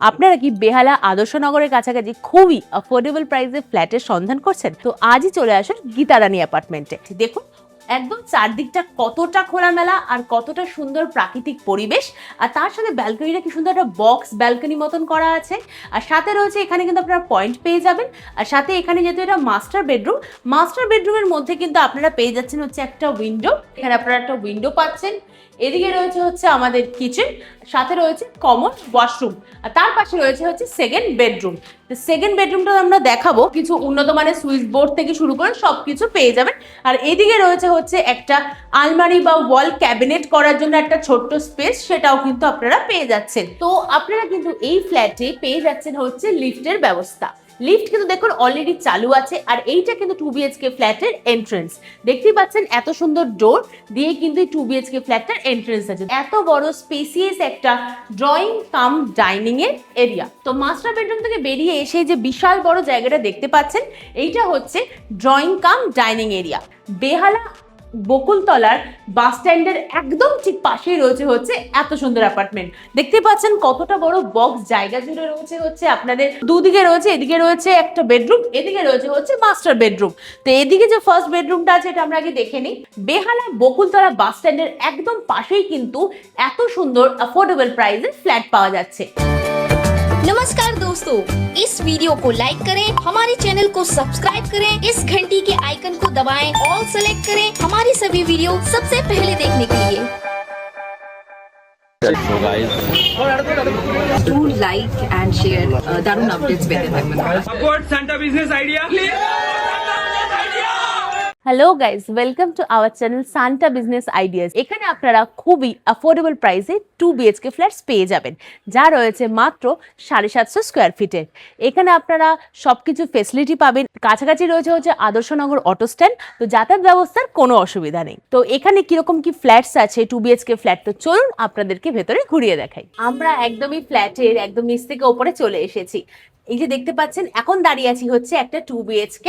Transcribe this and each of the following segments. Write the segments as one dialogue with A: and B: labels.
A: আপনারা কি বেহালা আদর্শনগরের কাছাকাছি খুবই অ্যাফোর্ডেবল প্রাইসে ফ্ল্যাটের সন্ধান করছেন? তো আজই চলে আসুন গীতারানী অ্যাপার্টমেন্টে। দেখুন একদম চারদিকটা কতটা খোলামেলা আর কতটা সুন্দর প্রাকৃতিক পরিবেশ, আর তার সাথে ব্যালকনিটা কি সুন্দর একটা বক্স ব্যালকনি মতন করা আছে। আর সাথে রয়েছে এখানে কিন্তু আপনারা পয়েন্ট পেয়ে যাবেন। আর সাথে এখানে যেহেতু এটা মাস্টার বেডরুমের মধ্যে কিন্তু আপনারা পেয়ে যাচ্ছেন হচ্ছে একটা উইন্ডো। এখানে আপনারা একটা উইন্ডো পাচ্ছেন। এদিকে রয়েছে হচ্ছে আমাদের কিচেন, সাথে রয়েছে কমন ওয়াশরুম, আর তার পাশে রয়েছে হচ্ছে সেকেন্ড বেডরুম। তো সেকেন্ড বেডরুমটা আমরা দেখাবো, কিছু উন্নত মানের সুইচ বোর্ড থেকে শুরু করে সবকিছু পেয়ে যাবেন। আর এদিকে রয়েছে হচ্ছে একটা আলমারি বা ওয়াল ক্যাবিনেট করার জন্য একটা ছোট্ট স্পেস, সেটাও কিন্তু আপনারা পেয়ে যাচ্ছেন। তো আপনারা কিন্তু এই ফ্ল্যাটে পেয়ে যাচ্ছেন হচ্ছে লিফটের ব্যবস্থা। লিফট কিন্তু দেখুন অলরেডি চালু আছে, আর এইটা কিন্তু 2 BHK ফ্ল্যাটের এন্ট্রেন্স। দেখতেই পাচ্ছেন এত সুন্দর ডোর দিয়ে কিন্তু 2 BHK ফ্ল্যাটটার এন্ট্রেন্স আছে। এত বড় স্পেসিয়াস একটা ড্রয়িং কাম ডাইনিং এর এরিয়া। তো মাস্টার বেডরুম থেকে বেরিয়ে এসে যে বিশাল বড় জায়গাটা দেখতে পাচ্ছেন, এইটা হচ্ছে ড্রয়িং কাম ডাইনিং এরিয়া। বেহালা বকুলতলার বাস স্ট্যান্ডের একদম ঠিক পাশেই রয়েছে হচ্ছে এত সুন্দর অ্যাপার্টমেন্ট। দেখতে পাচ্ছেন কতটা বড় বক্স জায়গা জুড়ে রয়েছে হচ্ছে আপনাদের। দুদিকে রয়েছে, এদিকে রয়েছে একটা বেডরুম, এদিকে রয়েছে হচ্ছে মাস্টার বেডরুম। তো এদিকে যে ফার্স্ট বেডরুমটা আছে এটা আমরা আগে দেখে নিই। বেহালা বকুলতলা বাস স্ট্যান্ডের একদম পাশেই কিন্তু এত সুন্দর অ্যাফোর্ডেবল প্রাইসে ফ্ল্যাট পাওয়া যাচ্ছে।
B: नमस्कार दोस्तों, इस वीडियो को लाइक करें, हमारे चैनल को सब्सक्राइब करें, इस घंटी के आइकन को दबाएं, ऑल सेलेक्ट करें हमारी सभी वीडियो सबसे पहले देखने के लिए।
C: So guys,
D: do like and share দারুণ আপডেটস পেতে থাকবেন।
E: Support Santa Business Idea.
A: Hello guys, welcome to our channel Santa business ideas. এখানে আপনারা খুবই অ্যাফোর্ডেবল প্রাইসে 2 BHK ফ্ল্যাটস পেয়ে যাবেন, যা রয়েছে মাত্র 750 স্কোয়ার ফিটের। এখানে আপনারা সবকিছু ফেসিলিটি পাবেন। কাছাকাছি রয়েছে হচ্ছে আদর্শনগর অটো স্ট্যান্ড, তো যাতায়াত ব্যবস্থার কোনো অসুবিধা নেই। তো এখানে কিরকম কি ফ্ল্যাটস আছে 2 BHK ফ্ল্যাট, তো চলুন আপনাদেরকে ভেতরে ঘুরিয়ে দেখাই। আমরা একদমই ফ্ল্যাটের একদম নিচ থেকে ওপরে চলে এসেছি। এই যে দেখতে পাচ্ছেন এখন দাঁড়িয়ে আছি হচ্ছে একটা 2 BHK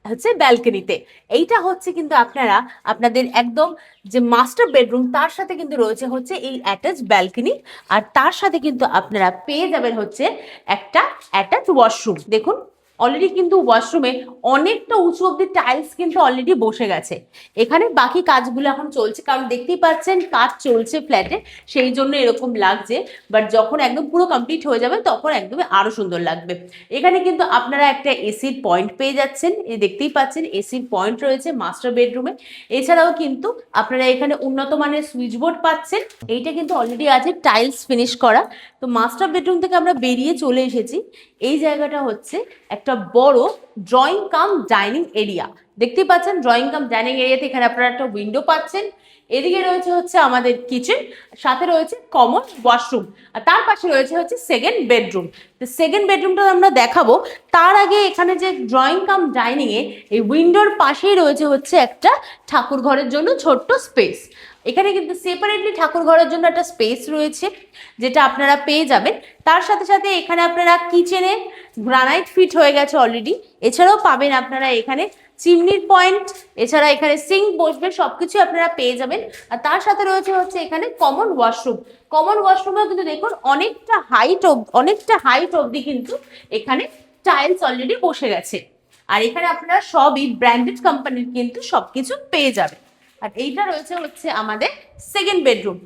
A: হচ্ছে ব্যালকনিতে। এইটা হচ্ছে কিন্তু আপনারা আপনাদের একদম যে মাস্টার বেডরুম তার সাথে কিন্তু রয়েছে হচ্ছে এই অ্যাটাচ ব্যালকনি, আর তার সাথে কিন্তু আপনারা পেয়ে যাবেন হচ্ছে একটা অ্যাটাচ ওয়াশরুম। দেখুন অলরেডি কিন্তু ওয়াশরুমে অনেকটা উঁচু অব্দি টাইলস কিন্তু অলরেডি বসে গেছে। এখানে বাকি কাজগুলো এখন চলছে, কারণ দেখতেই পাচ্ছেন কাজ চলছে ফ্ল্যাটে, সেই জন্য এরকম লাগছে। বাট যখন একদম পুরো কমপ্লিট হয়ে যাবে তখন একদমই আরো সুন্দর লাগবে। এখানে কিন্তু আপনারা একটা এসির পয়েন্ট পেয়ে যাচ্ছেন, এই দেখতেই পাচ্ছেন এসির পয়েন্ট রয়েছে মাস্টার বেডরুমে। এছাড়াও কিন্তু আপনারা এখানে উন্নত মানের সুইচ বোর্ড পাচ্ছেন। এইটা কিন্তু অলরেডি আছে টাইলস ফিনিশ করা। তো মাস্টার বেডরুম থেকে আমরা বেরিয়ে চলে এসেছি। এই জায়গাটা হচ্ছে একটা বড় ড্রয়িং কাম ডাইনিং এরিয়া। দেখতেই পাচ্ছেন ড্রয়িং কাম ডাইনিং এরিয়াতে এখানে আপনারা একটা উইন্ডো পাচ্ছেন। এদিকে রয়েছে হচ্ছে আমাদের কিচেন, সাথে রয়েছে কমন ওয়াশরুম, আর তার পাশে রয়েছে হচ্ছে সেকেন্ড বেডরুম। তো সেকেন্ড বেডরুমটা আমরা দেখাবো, তার আগে এখানে যে ড্রয়িং কাম ডাইনিং এ এই উইন্ডোর পাশেই রয়েছে হচ্ছে একটা ঠাকুর ঘরের জন্য ছোট্ট স্পেস। এখানে কিন্তু সেপারেটলি ঠাকুর ঘরের জন্য একটা স্পেস রয়েছে, যেটা আপনারা পেয়ে যাবেন। তার সাথে সাথে এখানে আপনারা কিচেনে গ্রানাইট ফিট হয়ে গেছে অলরেডি। এছাড়াও পাবেন আপনারা এখানে চিমনির পয়েন্ট, এছাড়া এখানে সিঙ্ক বসবে, সবকিছু আপনারা পেয়ে যাবেন। আর তার সাথে রয়েছে হচ্ছে এখানে কমন ওয়াশরুম। কমন ওয়াশরুমেও কিন্তু দেখুন অনেকটা হাইট অবধি কিন্তু এখানে টাইলস অলরেডি বসে গেছে। আর এখানে আপনারা সবই ব্র্যান্ডেড কোম্পানির কিন্তু সবকিছু পেয়ে যাবেন। আর এইটা রয়েছে হচ্ছে আমাদের সেকেন্ড বেডরুম।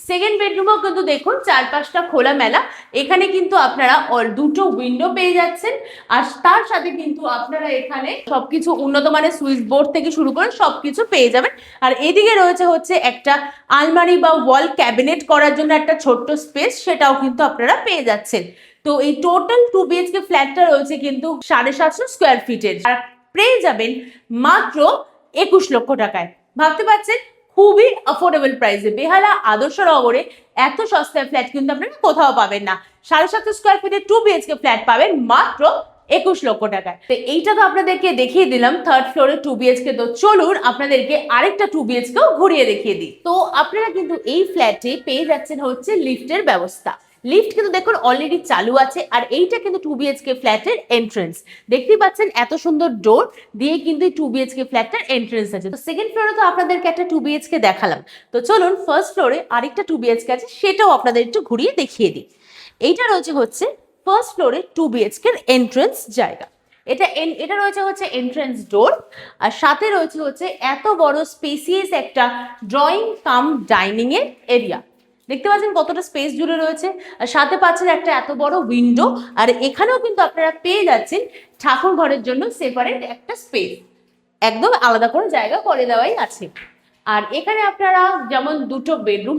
A: সেকেন্ড বেডরুমও কিন্তু দেখুন চারপাশটা খোলামেলা। এখানে কিন্তু আপনারা দুটো উইন্ডো পেয়ে যাচ্ছেন, আর তার সাথে কিন্তু আপনারা এখানে সবকিছু উন্নত মানের সুইচ বোর্ড থেকে শুরু করে সবকিছু পেয়ে যাবেন। আর এদিকে রয়েছে হচ্ছে একটা আলমারি বা ওয়াল ক্যাবিনেট করার জন্য একটা ছোট্ট স্পেস, সেটাও কিন্তু আপনারা পেয়ে যাচ্ছেন। তো এই টোটাল 2 BHK ফ্ল্যাটটা রয়েছে কিন্তু 750 স্কোয়ার ফিটের, আর পেয়ে যাবেন মাত্র 21 লক্ষ টাকায়। ভাবতে পারছেন খুবই অ্যাফোর্ডেবল প্রাইসে বেহালা আদর্শনগরে এত সস্তায় ফ্ল্যাট কিন্তু আপনারা কোথাও পাবেন না। 750 স্কোয়ার ফিটের 2 BHK ফ্ল্যাট পাবেন মাত্র 21 লক্ষ টাকায়। তো এইটা তো আপনাদেরকে দেখিয়ে দিলাম থার্ড ফ্লোরে 2 BHK। তো চলুন আপনাদেরকে আরেকটা 2 BHKও ঘুরিয়ে দেখিয়ে দিই। তো আপনারা কিন্তু এই ফ্ল্যাটে পেয়ে যাচ্ছেন হচ্ছে লিফটের ব্যবস্থা। লিফট কিন্তু দেখুন অলরেডি চালু আছে, আর এইটা কিন্তু 2 BHK ফ্ল্যাটের এন্ট্রেন্স। দেখতেই পাচ্ছেন এত সুন্দর ডোর দিয়ে কিন্তু 2 BHK ফ্ল্যাটটার এন্ট্রেন্স আছে। তো সেকেন্ড ফ্লোরে তো আপনাদেরকে একটা 2 BHK দেখালাম, তো চলুন ফার্স্ট ফ্লোরে আরেকটা 2 BHK আছে, সেটাও আপনাদের একটু ঘুরিয়ে দেখিয়ে দিই। এইটা রয়েছে হচ্ছে ফার্স্ট ফ্লোরে 2 BHK এর এন্ট্রেন্স জায়গা। এটা রয়েছে হচ্ছে এন্ট্রেন্স ডোর, আর সাথে রয়েছে হচ্ছে এত বড় স্পেসিয়াস একটা ড্রয়িং কাম ডাইনিং এর এরিয়া। দেখতে পাচ্ছেন কতটা স্পেস জুড়ে রয়েছে, আর সাথে পাচ্ছেন একটা এত বড় উইন্ডো। আর এখানেও কিন্তু আপনারা পেয়ে যাচ্ছেন ঠাকুর ঘরের জন্য সেপারেট একটা স্পেস, একদম আলাদা করে জায়গা করে দেওয়াই আছে। আর এখানে আপনারা যেমন দুটো বেডরুম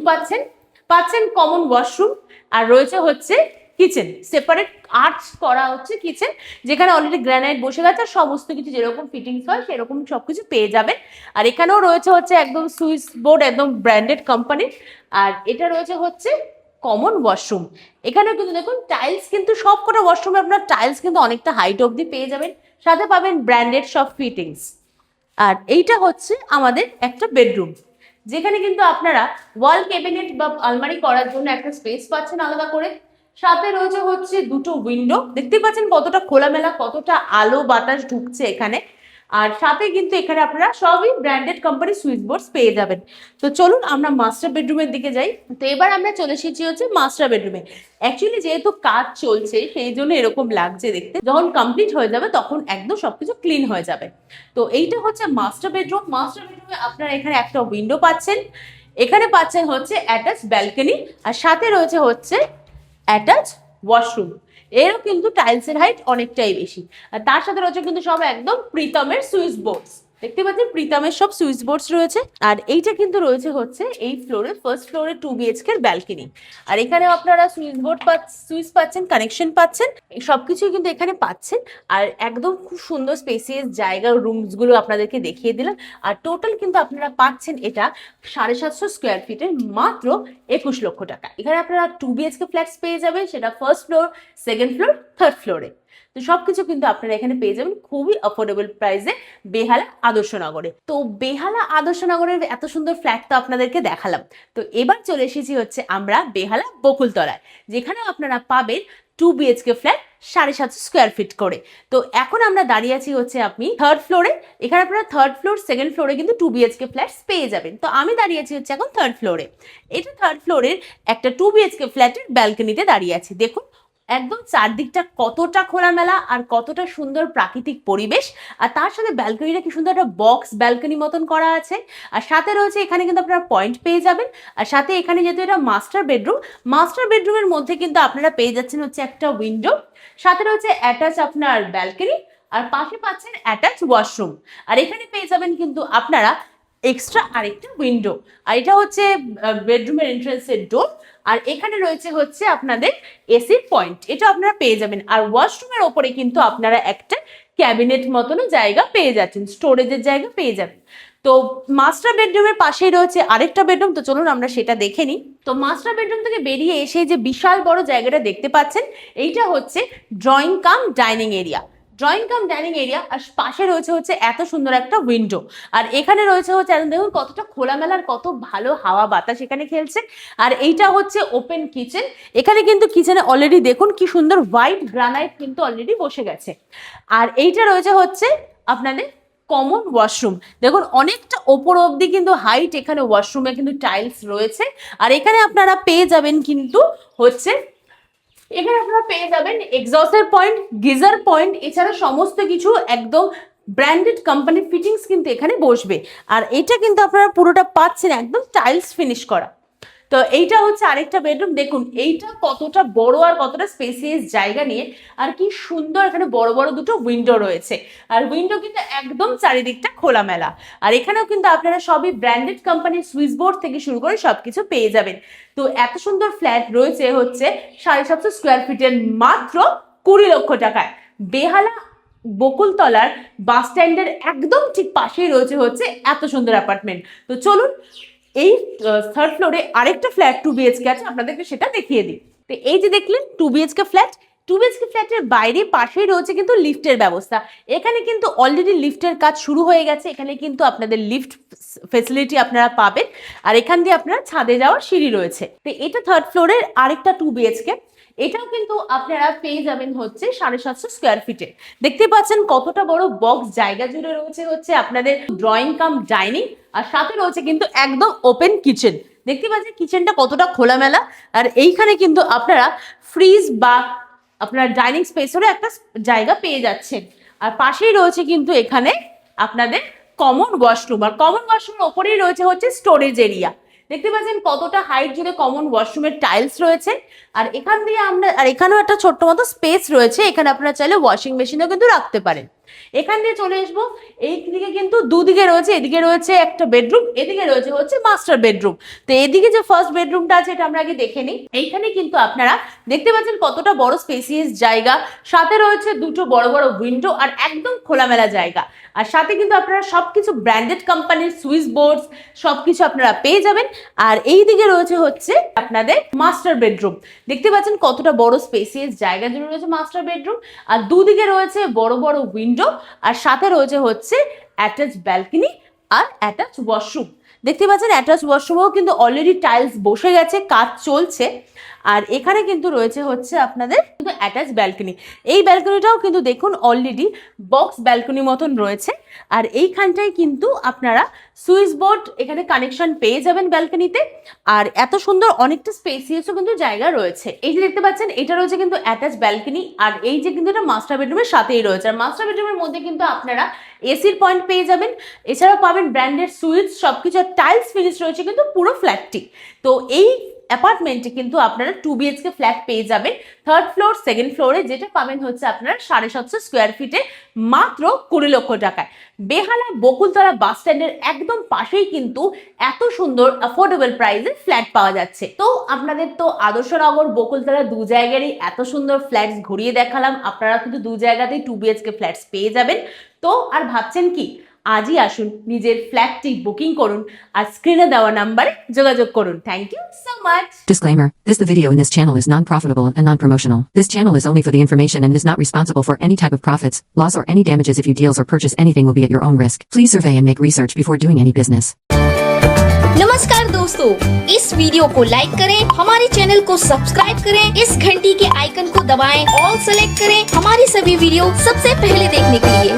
A: পাচ্ছেন কমন ওয়াশরুম, আর রয়েছে হচ্ছে কিচেন, সেপারেট আর্চ করা হচ্ছে কিচেন, যেখানে অলরেডি গ্রানাইট বসে গেছে, সমস্ত কিছু যেরকম ফিটিংস হয় সেরকম সবকিছু পেয়ে যাবেন। আর এখানেও রয়েছে হচ্ছে একদম সুইচ বোর্ড, একদম ব্র্যান্ডেড কোম্পানির। আর এটা রয়েছে হচ্ছে কমন ওয়াশরুম। এখানেও কিন্তু দেখুন টাইলস, কিন্তু সবকটা ওয়াশরুমে আপনার টাইলস কিন্তু অনেকটা হাইট অবধি পেয়ে যাবেন, সাথে পাবেন ব্র্যান্ডেড সব ফিটিংস। আর এইটা হচ্ছে আমাদের একটা বেডরুম, যেখানে কিন্তু আপনারা ওয়াল ক্যাবিনেট বা আলমারি করার জন্য একটা স্পেস পাচ্ছেন আলাদা করে। সাথে রয়েছে হচ্ছে দুটো উইন্ডো, দেখতে পাচ্ছেন কতটা খোলামেলা, কতটা আলো বাতাস ঢুকছে এখানে। আর সাথে কিন্তু এখানে আপনারা সবই ব্র্যান্ডেড কোম্পানি সুইচ বোর্ডস পেয়ে যাবেন। তো চলুন আমরা মাস্টার বেডরুমের দিকে যাই। তো এবার আমরা চলে এসেছি হচ্ছে মাস্টার বেডরুমে। অ্যাকচুয়ালি যেহেতু কাজ চলছে সেই জন্য এরকম লাগছে দেখতে, যখন কমপ্লিট হয়ে যাবে তখন একদম সবকিছু ক্লিন হয়ে যাবে। তো এইটা হচ্ছে মাস্টার বেডরুম। মাস্টার বেডরুমে আপনারা এখানে একটা উইন্ডো পাচ্ছেন, এখানে পাচ্ছেন হচ্ছে অ্যাটাচ ব্যালকনি, আর সাথে রয়েছে হচ্ছে অ্যাটাচ ওয়াশরুম। এরও কিন্তু টাইলসের হাইট অনেকটাই বেশি, আর তার সাথে রয়েছে কিন্তু সব একদম প্রীতমের সুইচ বোর্ডস, দেখতে পাচ্ছেন প্রীতমের সব সুইচ বোর্ডস রয়েছে। আর এইটা কিন্তু রয়েছে হচ্ছে এই ফ্লোরে, ফার্স্ট ফ্লোরে 2 BHK এর ব্যালকনি। আর এখানে আপনারা সুইচ পাচ্ছেন, কানেকশন পাচ্ছেন, এই সবকিছুই কিন্তু এখানে পাচ্ছেন। আর একদম খুব সুন্দর স্পেসিয়াস জায়গা, রুমস গুলো আপনাদেরকে দেখিয়ে দিলাম। আর টোটাল কিন্তু আপনারা পাচ্ছেন এটা 750 স্কোয়ার ফিটের মাত্র 21 লক্ষ টাকা। এখানে আপনারা 2 BHK ফ্ল্যাটস পেয়ে যাবেন, সেটা first floor, second floor, third ফ্লোরে। তো সবকিছু কিন্তু আপনারা এখানে পেয়ে যাবেন খুবই অ্যাফোর্ডেবল প্রাইসে বেহালা আদর্শনগরে। তো বেহালা আদর্শনগরের এত সুন্দর ফ্ল্যাট তো আপনাদেরকে দেখালাম। তো এবার চলে এসেছি হচ্ছে আমরা বেহালা বকুলতলায়, যেখানে আপনারা পাবেন 2 BHK ফ্ল্যাট 750 স্কোয়ার ফিট করে। তো এখন আমরা দাঁড়িয়ে আছি হচ্ছে আপনি থার্ড ফ্লোরে। এখানে আপনারা থার্ড ফ্লোর, সেকেন্ড ফ্লোরে কিন্তু 2 BHK ফ্ল্যাটস পেয়ে যাবেন। তো আমি দাঁড়িয়ে আছি হচ্ছে এখন থার্ড ফ্লোরে। এটা থার্ড ফ্লোরের একটা 2 BHK ফ্ল্যাটের ব্যালকনিতে দাঁড়িয়ে আছি। দেখুন একদম চারদিকটা কতটা খোলামেলা আর কতটা সুন্দর প্রাকৃতিক পরিবেশ। আর তার সাথে ব্যালকনিটা কি সুন্দর একটা বক্স ব্যালকনি মতন করা আছে। আর সাথে রয়েছে এখানে কিন্তু আপনারা পয়েন্ট পেয়ে যাবেন। আর সাথে এখানে যেহেতু এটা মাস্টার বেডরুমের মধ্যে কিন্তু আপনারা পেয়ে যাচ্ছেন হচ্ছে একটা উইন্ডো, সাথে রয়েছে অ্যাটাচ আপনার ব্যালকনি, আর পাশে পাচ্ছেন অ্যাটাচ ওয়াশরুম। আর এখানে পেয়ে যাবেন কিন্তু আপনারা এক্সট্রা আরেকটা উইন্ডো। আর এটা হচ্ছে বেডরুমের এন্ট্রান্সের ডোর। আর এখানে রয়েছে হচ্ছে আপনাদের এসি পয়েন্ট, এটা আপনারা পেয়ে যাবেন। আর ওয়াশরুমের ওপরে কিন্তু আপনারা একটা ক্যাবিনেট মতনও জায়গা পেয়ে যাচ্ছেন, স্টোরেজের জায়গা পেয়ে যাবেন। তো মাস্টার বেডরুমের পাশেই রয়েছে আরেকটা বেডরুম, তো চলুন আমরা সেটা দেখে নিই। তো মাস্টার বেডরুম থেকে বেরিয়ে এসে যে বিশাল বড় জায়গাটা দেখতে পাচ্ছেন, এইটা হচ্ছে ড্রয়িং কাম ডাইনিং এরিয়া। আর পাশে রয়েছে হচ্ছে এত সুন্দর একটা উইন্ডো। আর এখানে রয়েছে হচ্ছে দেখুন কতটা খোলামেলার, কত ভালো হাওয়া বাতাস এখানে খেলছে। আর এইটা হচ্ছে ওপেন কিচেন। এখানে কিন্তু কিচেনে অলরেডি দেখুন কি সুন্দর হোয়াইট গ্রানাইট কিন্তু অলরেডি বসে গেছে। আর এইটা রয়েছে হচ্ছে আপনাদের কমন ওয়াশরুম। দেখুন অনেকটা ওপর অবধি কিন্তু হাইট এখানে ওয়াশরুমে কিন্তু টাইলস রয়েছে। আর এখানে আপনারা পেয়ে যাবেন কিন্তু হচ্ছে এক্সস্টের পয়েন্ট, গিজার পয়েন্ট, এছাড়া সমস্ত কিছু একদম ব্র্যান্ডেড কোম্পানির ফিটিংস কিন্তু এখানে বসবে। আর এটা কিন্তু আপনারা পুরোটা পাচ্ছেন একদম টাইলস ফিনিশ করা। তো এইটা হচ্ছে আরেকটা বেডরুম। দেখুন এইটা কতটা বড় আর কতটা স্পেসিয়াস জায়গা নিয়ে, আর কি সুন্দর এখানে বড় বড় দুটো উইন্ডো রয়েছে। আর উইন্ডো কিন্তু একদম চারিদিকটা খোলামেলা। আর এখানেও কিন্তু আপনারা সবই ব্র্যান্ডেড কোম্পানির সুইচ বোর্ড থেকে শুরু করে সবকিছু পেয়ে যাবেন। তো এত সুন্দর ফ্ল্যাট রয়েছে হচ্ছে 750 স্কোয়ার ফিটের মাত্র 20 লক্ষ টাকায়। বেহালা বকুলতলার বাস স্ট্যান্ডের একদম ঠিক পাশেই রয়েছে হচ্ছে এত সুন্দর অ্যাপার্টমেন্ট। তো চলুন এই থার্ড ফ্লোরে আরেকটা ফ্ল্যাট 2 BHK আছে, আপনাদেরকে সেটা দেখিয়ে দিই। তো এই যে দেখলেন 2 BHK ফ্ল্যাট, 2 BHK ফ্ল্যাটের বাইরে পাশেই রয়েছে কিন্তু লিফটের ব্যবস্থা। এখানে কিন্তু অলরেডি লিফটের কাজ শুরু হয়ে গেছে। এখানে কিন্তু আপনাদের লিফট ফেসিলিটি আপনারা পাবেন। আর এখান দিয়ে আপনারা ছাদে যাওয়ার সিঁড়ি রয়েছে। তো এটা থার্ড ফ্লোরের আরেকটা 2 BHK। এটাও কিন্তু আপনারা পেয়ে যাবেন হচ্ছে 750 স্কোয়ার ফিটে। দেখতে পাচ্ছেন কতটা বড় বক্স জায়গা জুড়ে রয়েছে হচ্ছে আপনাদের ড্রয়িং কাম ডাইনিং। আর সাথে রয়েছে কিন্তু একদম ওপেন কিচেন। দেখতে পাচ্ছেন কিচেনটা কতটা খোলামেলা, আর এইখানে কিন্তু আপনারা ফ্রিজ বা আপনার ডাইনিং স্পেসেরও একটা জায়গা পেয়ে যাচ্ছেন। আর পাশেই রয়েছে কিন্তু এখানে আপনাদের কমন ওয়াশরুম, আর কমন ওয়াশরুমের ওপরেই রয়েছে হচ্ছে স্টোরেজ এরিয়া। দেখতে পাচ্ছেন কতটা হাইট জুড়ে কমন ওয়াশরুমের টাইলস রয়েছে। আর এখান দিয়ে এখানেও একটা ছোট্ট মতো স্পেস রয়েছে, এখানে আপনারা চাইলে ওয়াশিং মেশিনও কিন্তু রাখতে পারেন। এখান দিয়ে চলে আসবো, এই দিকে কিন্তু দুদিকে রয়েছে, এদিকে রয়েছে একটা বেডরুম, এদিকে রয়েছে হচ্ছে মাস্টার বেডরুম। তো এদিকে যে ফার্স্ট বেডরুমটা আছে এটা আমরা আগে দেখে নিই। এইখানে কিন্তু আপনারা দেখতে পাচ্ছেন কতটা বড় স্পেসিয়াস জায়গা, সাথে রয়েছে দুটো বড় বড় উইন্ডো আর একদম খোলামেলা জায়গা। আর সাথে কিন্তু আপনারা সবকিছু ব্র্যান্ডেড কোম্পানির সুইচ বোর্ডস সবকিছু আপনারা পেয়ে যাবেন। আর এই দিকে রয়েছে হচ্ছে আপনাদের মাস্টার বেডরুম। দেখতে পাচ্ছেন কতটা বড় স্পেসিয়াস জায়গা জুড়ে রয়েছে মাস্টার বেডরুম, আর দুদিকে রয়েছে বড় বড় উইন্ডো, আর সাথে রয়েছে হচ্ছে অ্যাটাচ ব্যালকনি আর অ্যাটাচ ওয়াশরুম। দেখতে পাচ্ছেন অ্যাটাচ ওয়াশরুমেও কিন্তু অলরেডি টাইলস বসে গেছে, কাজ চলছে। আর এখানে কিন্তু রয়েছে হচ্ছে আপনাদের কিন্তু অ্যাটাচ ব্যালকনি। এই ব্যালকনিটাও কিন্তু দেখুন অলরেডি বক্স ব্যালকনি মতন রয়েছে। আর এইখানটায় কিন্তু আপনারা সুইচ বোর্ড এখানে কানেকশন পেয়ে যাবেন ব্যালকনিতে। আর এত সুন্দর অনেকটা স্পেসিয়াসও কিন্তু জায়গা রয়েছে। এই যে দেখতে পাচ্ছেন এটা রয়েছে কিন্তু অ্যাটাচ ব্যালকনি, আর এই যে কিন্তু এটা মাস্টার বেডরুমের সাথেই রয়েছে। আর মাস্টার বেডরুমের মধ্যে কিন্তু আপনারা এসির পয়েন্ট পেয়ে যাবেন, এছাড়াও পাবেন ব্র্যান্ডেড সুইচ সবকিছু, টাইলস ফিনিশ রয়েছে কিন্তু পুরো ফ্ল্যাটটি। তো এই অ্যাপার্টমেন্টে কিন্তু আপনারা 2 BHK ফ্ল্যাট পেয়ে যাবেন থার্ড ফ্লোর সেকেন্ড ফ্লোরে, যেটা পাবেন হচ্ছে আপনারা 750 স্কোয়ার ফিটে মাত্র 20 লক্ষ টাকায়। বেহালা বকুলতলা বাস স্ট্যান্ডের একদম পাশেই কিন্তু এত সুন্দর অ্যাফোর্ডেবল প্রাইসে ফ্ল্যাট পাওয়া যাচ্ছে। তো আপনাদের তো আদর্শনগর বকুলতলা দু জায়গারই এত সুন্দর ফ্ল্যাটস ঘুরিয়ে দেখালাম, আপনারা কিন্তু দু জায়গাতেই 2 BHK ফ্ল্যাটস পেয়ে যাবেন। তো আর ভাবছেন কি, আজই আসুন নিজের ফ্ল্যাটটি বুকিং করুন আর স্ক্রিনে দেওয়া নাম্বারে যোগাযোগ করুন। Thank you so much.
C: Disclaimer. The video in this channel is non-profitable and non-promotional. This channel is only for the information and is not responsible for any type of profits, loss or any damages. If you deals or purchase anything will be at your own risk. Please survey and make research before doing any business.
B: नमस्कार दोस्तों, इस video को like करें, हमारे channel को subscribe करें, इस घंटी के आइकन को दबाएं, ऑल सेलेक्ट करें हमारी सभी वीडियो सबसे पहले देखने के लिए।